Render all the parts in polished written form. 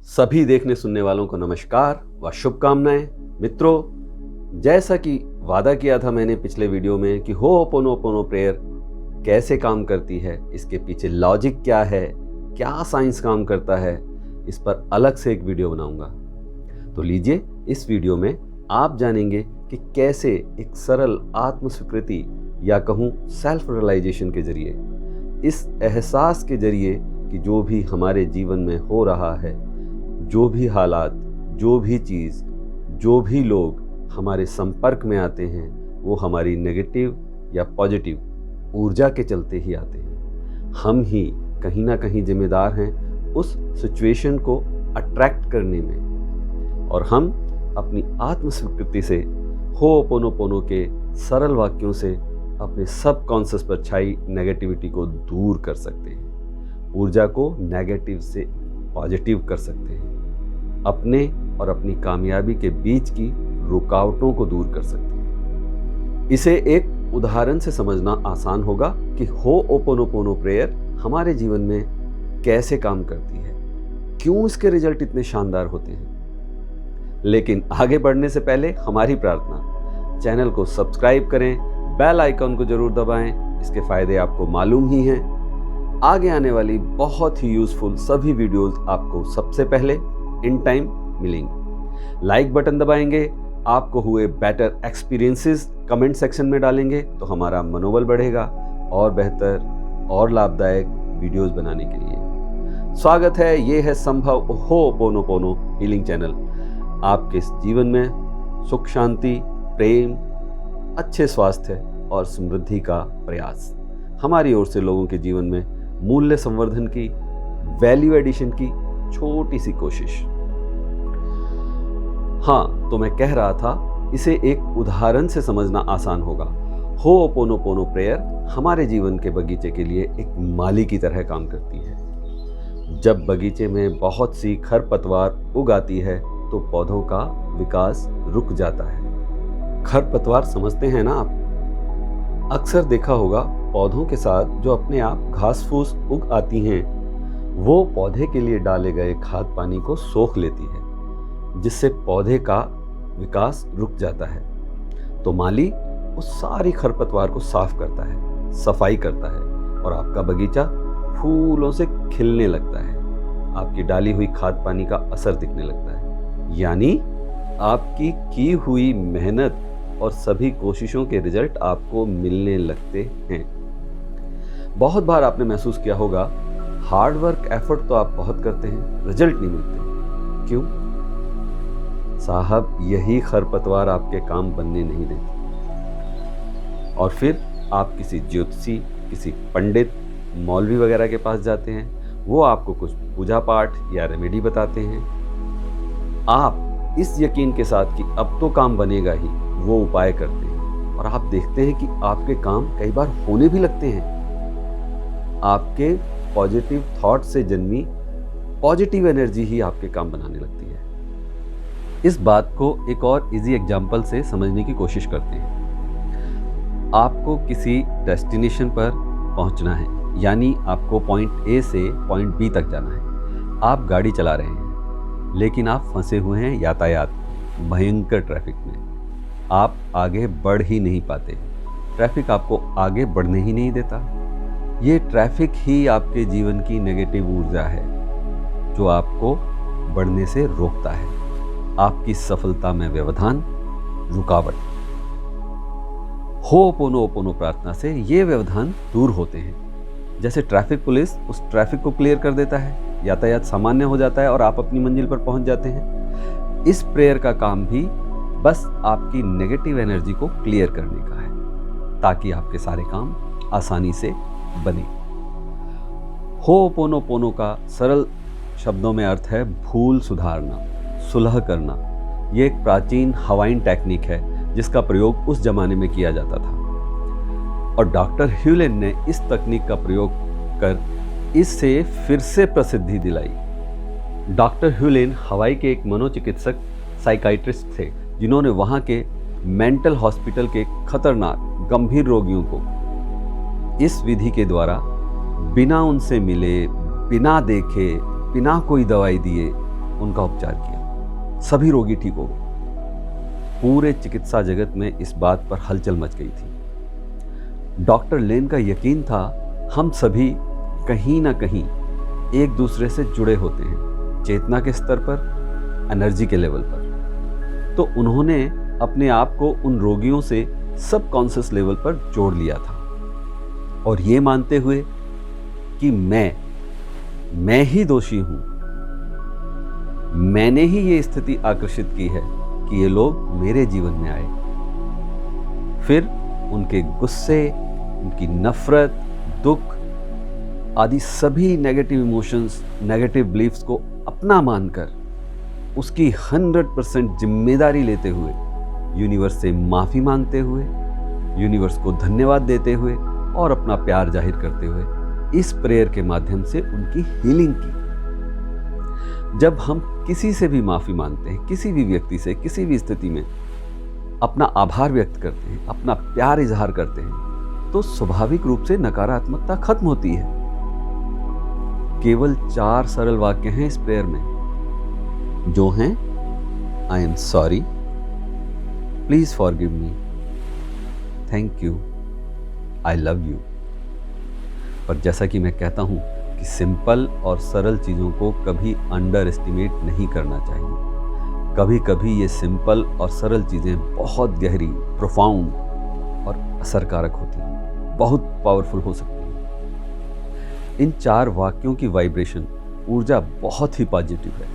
सभी देखने सुनने वालों को नमस्कार व शुभकामनाएं। मित्रों, जैसा कि वादा किया था मैंने पिछले वीडियो में कि होओपोनोपोनो प्रेयर कैसे काम करती है, इसके पीछे लॉजिक क्या है, क्या साइंस काम करता है, इस पर अलग से एक वीडियो बनाऊंगा। तो लीजिए, इस वीडियो में आप जानेंगे कि कैसे एक सरल आत्मस्वीकृति या कहूँ सेल्फ रियलाइजेशन के जरिए, इस एहसास के जरिए कि जो भी हमारे जीवन में हो रहा है, जो भी हालात, जो भी चीज़, जो भी लोग हमारे संपर्क में आते हैं, वो हमारी नेगेटिव या पॉजिटिव ऊर्जा के चलते ही आते हैं। हम ही कहीं ना कहीं जिम्मेदार हैं उस सिचुएशन को अट्रैक्ट करने में, और हम अपनी आत्मस्वीकृति से होओपोनोपोनो के सरल वाक्यों से अपने सबकॉन्शियस पर छाई नेगेटिविटी को दूर कर सकते हैं, ऊर्जा को नेगेटिव से पॉजिटिव कर सकते हैं, अपने और अपनी कामयाबी के बीच की रुकावटों को दूर कर सकते हैं। इसे एक उदाहरण से समझना आसान होगा कि होओपोनोपोनो प्रेयर हमारे जीवन में कैसे काम करती है, क्यों इसके रिजल्ट इतने शानदार होते हैं। लेकिन आगे बढ़ने से पहले हमारी प्रार्थना, चैनल को सब्सक्राइब करें, बेल आइकन को जरूर दबाएं, इसके फायदे आपको मालूम ही हैं। आगे आने वाली बहुत ही यूजफुल सभी वीडियोस आपको सबसे पहले इन टाइम मिलेंगे। लाइक बटन दबाएंगे, आपको हुए बेटर एक्सपीरियंसेस कमेंट सेक्शन में डालेंगे तो हमारा मनोबल बढ़ेगा और बेहतर और लाभदायक वीडियोस बनाने के लिए। स्वागत है, ये है संभव होओपोनोपोनो हीलिंग चैनल। आपके जीवन में सुख, शांति, प्रेम, अच्छे स्वास्थ्य और समृद्धि का प्रयास, हमारी ओर से लोगों के जीवन में मूल्य संवर्धन की, वैल्यू एडिशन की छोटी सी कोशिश। हाँ, तो मैं कह रहा था, इसे एक उदाहरण से समझना आसान होगा। होओपोनोपोनो प्रेयर हमारे जीवन के बगीचे के लिए एक माली की तरह काम करती है। जब बगीचे में बहुत सी खरपतवार उग आती है तो पौधों का विकास रुक जाता है। खरपतवार समझते हैं ना आप? अक्सर देखा होगा, पौधों के साथ जो अपने आप घास फूस उग आती हैं, वो पौधे के लिए डाले गए खाद पानी को सोख लेती है, जिससे पौधे का विकास रुक जाता है। तो माली उस सारी खरपतवार को साफ करता है, सफाई करता है, और आपका बगीचा फूलों से खिलने लगता है। आपकी डाली हुई खाद पानी का असर दिखने लगता है, यानी आपकी की हुई मेहनत और सभी कोशिशों के रिजल्ट आपको मिलने लगते हैं। बहुत बार आपने महसूस किया होगा, हार्ड वर्क, एफर्ट तो आप बहुत करते हैं, रिजल्ट नहीं मिलते। क्यों? साहब, यही खरपतवार आपके काम बनने नहीं देती। और फिर आप किसी ज्योतिषी, किसी पंडित, मौलवी वगैरह के पास जाते हैं, वो आपको कुछ पूजा पाठ या रेमेडी बताते हैं। आप इस यकीन के साथ कि अब तो काम बनेगा ही, वो उपाय करते हैं, और आप देखते हैं कि आपके काम कई बार होने भी लगते हैं। आपके पॉजिटिव थॉट से जन्मी पॉजिटिव एनर्जी ही आपके काम बनाने लगती है। इस बात को एक और इजी एग्जांपल से समझने की कोशिश करते हैं। आपको किसी डेस्टिनेशन पर पहुंचना है, यानी आपको पॉइंट ए से पॉइंट बी तक जाना है। आप गाड़ी चला रहे हैं, लेकिन आप फंसे हुए हैं यातायात, भयंकर ट्रैफिक में। आप आगे बढ़ ही नहीं पाते, ट्रैफिक आपको आगे बढ़ने ही नहीं देता। ये ट्रैफिक ही आपके जीवन की नेगेटिव ऊर्जा है, जो आपको बढ़ने से रोकता है, आपकी सफलता में व्यवधान, रुकावट। होओपोनोपोनो प्रार्थना से ये व्यवधान दूर होते हैं। जैसे ट्रैफिक पुलिस उस ट्रैफिक को क्लियर कर देता है, यातायात सामान्य हो जाता है और आप अपनी मंजिल पर पहुंच जाते हैं। इस प्रेयर का काम भी बस आपकी नेगेटिव एनर्जी को क्लियर करने का है, ताकि आपके सारे काम आसानी से बने। होओपोनोपोनो का सरल शब्दों में अर्थ है भूल सुधारना, सुलह करना। ये एक प्राचीन हवाइन टेक्निक है, जिसका प्रयोग उस जमाने में किया जाता था, और डॉक्टर ह्यूलेन ने इस तकनीक का प्रयोग कर इससे फिर से प्रसिद्धि दिलाई। डॉक्टर ह्यूलेन हवाई के एक मनोचिकित्सक, साइकाइट्रिस्ट थे, जिन्होंने वहाँ के मेंटल हॉस्पिटल के खतरनाक गंभीर रोगियों को इस विधि के द्वारा बिना उनसे मिले, बिना देखे, बिना कोई दवाई दिए उनका उपचार किया। सभी रोगी ठीक हो गए। पूरे चिकित्सा जगत में इस बात पर हलचल मच गई थी। डॉक्टर लेन का यकीन था हम सभी कहीं ना कहीं एक दूसरे से जुड़े होते हैं, चेतना के स्तर पर, एनर्जी के लेवल पर। तो उन्होंने अपने आप को उन रोगियों से सब कॉन्शियस लेवल पर जोड़ लिया था, और ये मानते हुए कि मैं ही दोषी हूं, मैंने ही ये स्थिति आकर्षित की है कि ये लोग मेरे जीवन में आए। फिर उनके गुस्से, उनकी नफरत, दुख आदि सभी नेगेटिव इमोशंस, नेगेटिव बिलीफ्स को अपना मानकर उसकी 100% जिम्मेदारी लेते हुए, यूनिवर्स से माफी मांगते हुए, यूनिवर्स को धन्यवाद देते हुए और अपना प्यार जाहिर करते हुए इस प्रेयर के माध्यम से उनकी हीलिंग की। जब हम किसी से भी माफी मांगते हैं, किसी भी व्यक्ति से, किसी भी स्थिति में अपना आभार व्यक्त करते हैं, अपना प्यार इजहार करते हैं, तो स्वाभाविक रूप से नकारात्मकता खत्म होती है। केवल 4 सरल वाक्य हैं इस प्रेयर में, जो हैं I am sorry, please forgive me, thank you, I love you. पर जैसा कि मैं कहता हूं कि सिंपल और सरल चीजों को कभी अंडर एस्टिमेट नहीं करना चाहिए। कभी कभी ये सिंपल और सरल चीजें बहुत गहरी, प्रोफाउंड और असरकारक होती हैं, बहुत पावरफुल हो सकती हैं। इन 4 वाक्यों की वाइब्रेशन, ऊर्जा बहुत ही पॉजिटिव है,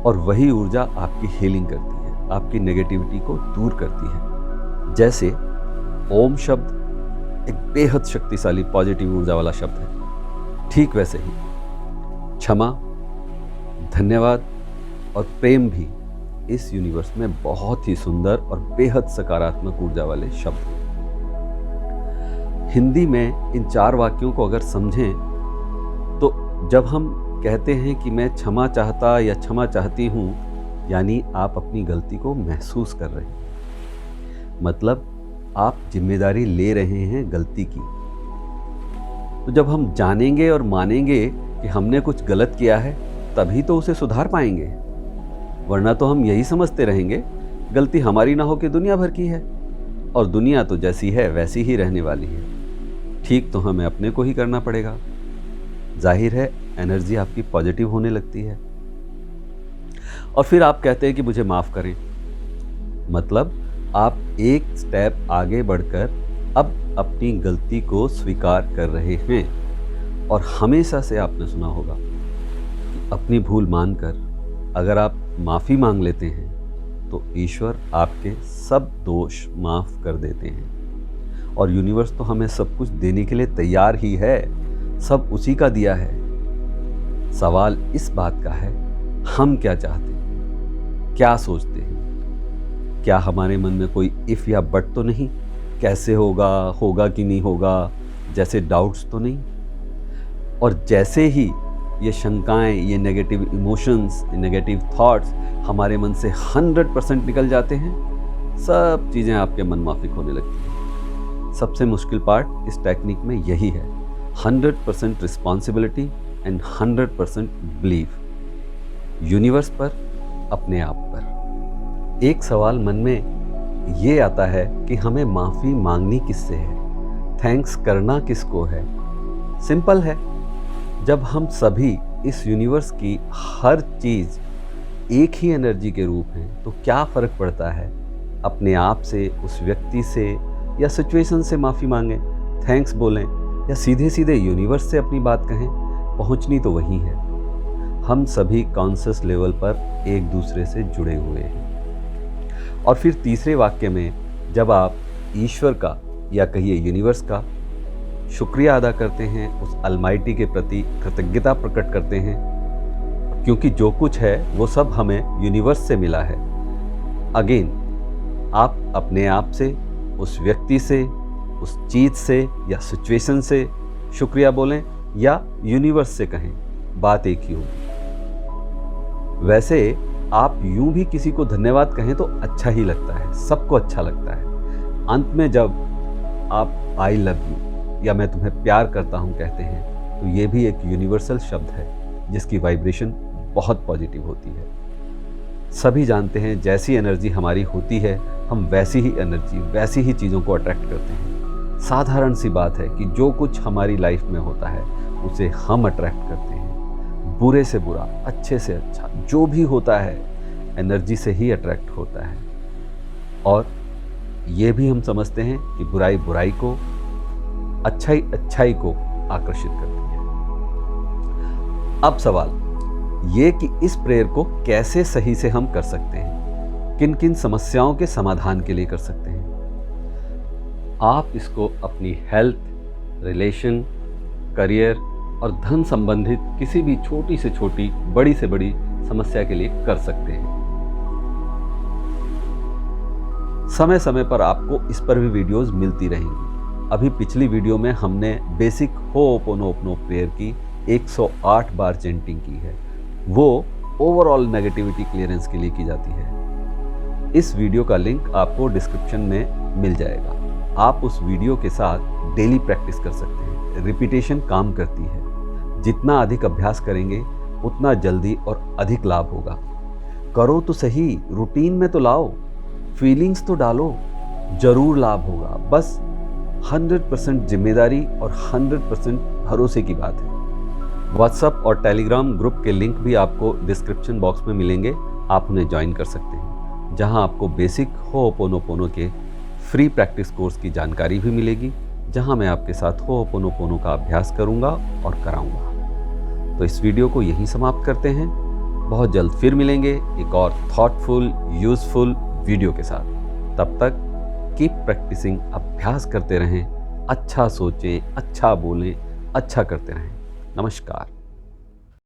और वही ऊर्जा आपकी हीलिंग करती है, आपकी नेगेटिविटी को दूर करती है। जैसे ओम शब्द एक बेहद शक्तिशाली पॉजिटिव ऊर्जा वाला शब्द है, ठीक वैसे ही क्षमा, धन्यवाद और प्रेम भी इस यूनिवर्स में बहुत ही सुंदर और बेहद सकारात्मक ऊर्जा वाले शब्द हैं। हिंदी में इन 4 वाक्यों को अगर समझें तो जब हम कहते हैं कि मैं क्षमा चाहता या क्षमा चाहती हूं, यानी आप अपनी गलती को महसूस कर रहे हैं, मतलब आप जिम्मेदारी ले रहे हैं गलती की। तो जब हम जानेंगे और मानेंगे कि हमने कुछ गलत किया है, तभी तो उसे सुधार पाएंगे, वरना तो हम यही समझते रहेंगे गलती हमारी ना हो कि दुनिया भर की है, और दुनिया तो जैसी है वैसी ही रहने वाली है। ठीक तो हमें अपने को ही करना पड़ेगा। जाहिर है एनर्जी आपकी पॉजिटिव होने लगती है। और फिर आप कहते हैं कि मुझे माफ़ करें, मतलब आप एक स्टेप आगे बढ़कर अब अपनी गलती को स्वीकार कर रहे हैं। और हमेशा से आपने सुना होगा कि अपनी भूल मानकर अगर आप माफ़ी मांग लेते हैं तो ईश्वर आपके सब दोष माफ़ कर देते हैं। और यूनिवर्स तो हमें सब कुछ देने के लिए तैयार ही है, सब उसी का दिया है। सवाल इस बात का है, हम क्या चाहते हैं, क्या सोचते हैं? क्या हमारे मन में कोई इफ़ या बट तो नहीं, कैसे होगा, होगा कि नहीं होगा, जैसे डाउट्स तो नहीं? और जैसे ही ये शंकाएं, ये नेगेटिव इमोशंस, नेगेटिव थॉट्स हमारे मन से 100% निकल जाते हैं, सब चीज़ें आपके मन माफिक होने लगती हैं। सबसे मुश्किल पार्ट इस टेक्निक में यही है, 100% रिस्पॉन्सिबिलिटी एंड 100% बिलीफ, यूनिवर्स पर, अपने आप पर। एक सवाल मन में ये आता है कि हमें माफ़ी मांगनी किससे है, थैंक्स करना किसको है? सिंपल है, जब हम सभी इस यूनिवर्स की हर चीज़ एक ही एनर्जी के रूप हैं, तो क्या फ़र्क पड़ता है अपने आप से, उस व्यक्ति से या सिचुएशन से माफ़ी मांगें, थैंक्स बोलें या सीधे सीधे यूनिवर्स से अपनी बात कहें, पहुंचनी तो वही है। हम सभी कॉन्शियस लेवल पर एक दूसरे से जुड़े हुए हैं। और फिर तीसरे वाक्य में जब आप ईश्वर का या कहिए यूनिवर्स का शुक्रिया अदा करते हैं, उस अलमाइटी के प्रति कृतज्ञता प्रकट करते हैं, क्योंकि जो कुछ है वो सब हमें यूनिवर्स से मिला है। अगेन आप अपने आप से, उस व्यक्ति से, उस चीज़ से या सिचुएशन से शुक्रिया बोलें या यूनिवर्स से कहें, बात एक ही होगी। वैसे आप यूं भी किसी को धन्यवाद कहें तो अच्छा ही लगता है, सबको अच्छा लगता है। अंत में जब आप आई लव यू या मैं तुम्हें प्यार करता हूं कहते हैं, तो ये भी एक यूनिवर्सल शब्द है जिसकी वाइब्रेशन बहुत पॉजिटिव होती है। सभी जानते हैं जैसी एनर्जी हमारी होती है हम वैसी ही एनर्जी, वैसी ही चीज़ों को अट्रैक्ट करते हैं। साधारण सी बात है कि जो कुछ हमारी लाइफ में होता है उसे हम अट्रैक्ट करते हैं। बुरे से बुरा, अच्छे से अच्छा, जो भी होता है एनर्जी से ही अट्रैक्ट होता है। और ये भी हम समझते हैं कि बुराई बुराई को, अच्छाई अच्छाई को आकर्षित करती है। अब सवाल ये कि इस प्रेयर को कैसे सही से हम कर सकते हैं, किन किन समस्याओं के समाधान के लिए कर सकते हैं। आप इसको अपनी हेल्थ, रिलेशन, करियर और धन संबंधित किसी भी छोटी से छोटी, बड़ी से बड़ी समस्या के लिए कर सकते हैं। समय समय पर आपको इस पर भी वीडियोस मिलती रहेंगी। अभी पिछली वीडियो में हमने बेसिक होओपोनोपोनो प्रेयर की 108 बार चेंटिंग की है। वो ओवरऑल नेगेटिविटी क्लियरेंस के लिए की जाती है। इस वीडियो का लिंक आपको डिस्क्रिप्शन में मिल जाएगा। आप उस वीडियो के साथ डेली प्रैक्टिस कर सकते हैं। रिपीटेशन काम करती है। जितना अधिक अभ्यास करेंगे उतना जल्दी और अधिक लाभ होगा। करो तो सही, रूटीन में तो लाओ, फीलिंग्स तो डालो, जरूर लाभ होगा। बस 100% जिम्मेदारी और 100% भरोसे की बात है। व्हाट्सएप और टेलीग्राम ग्रुप के लिंक भी आपको डिस्क्रिप्शन बॉक्स में मिलेंगे। आप उन्हें ज्वाइन कर सकते हैं, जहां आपको बेसिक होओपोनोपोनो के फ्री प्रैक्टिस कोर्स की जानकारी भी मिलेगी, जहां मैं आपके साथ होओपोनोपोनो का अभ्यास करूंगा और कराऊंगा। तो इस वीडियो को यहीं समाप्त करते हैं। बहुत जल्द फिर मिलेंगे एक और थॉटफुल, यूजफुल वीडियो के साथ। तब तक कीप प्रैक्टिसिंग, अभ्यास करते रहें, अच्छा सोचें, अच्छा बोलें, अच्छा करते रहें। नमस्कार।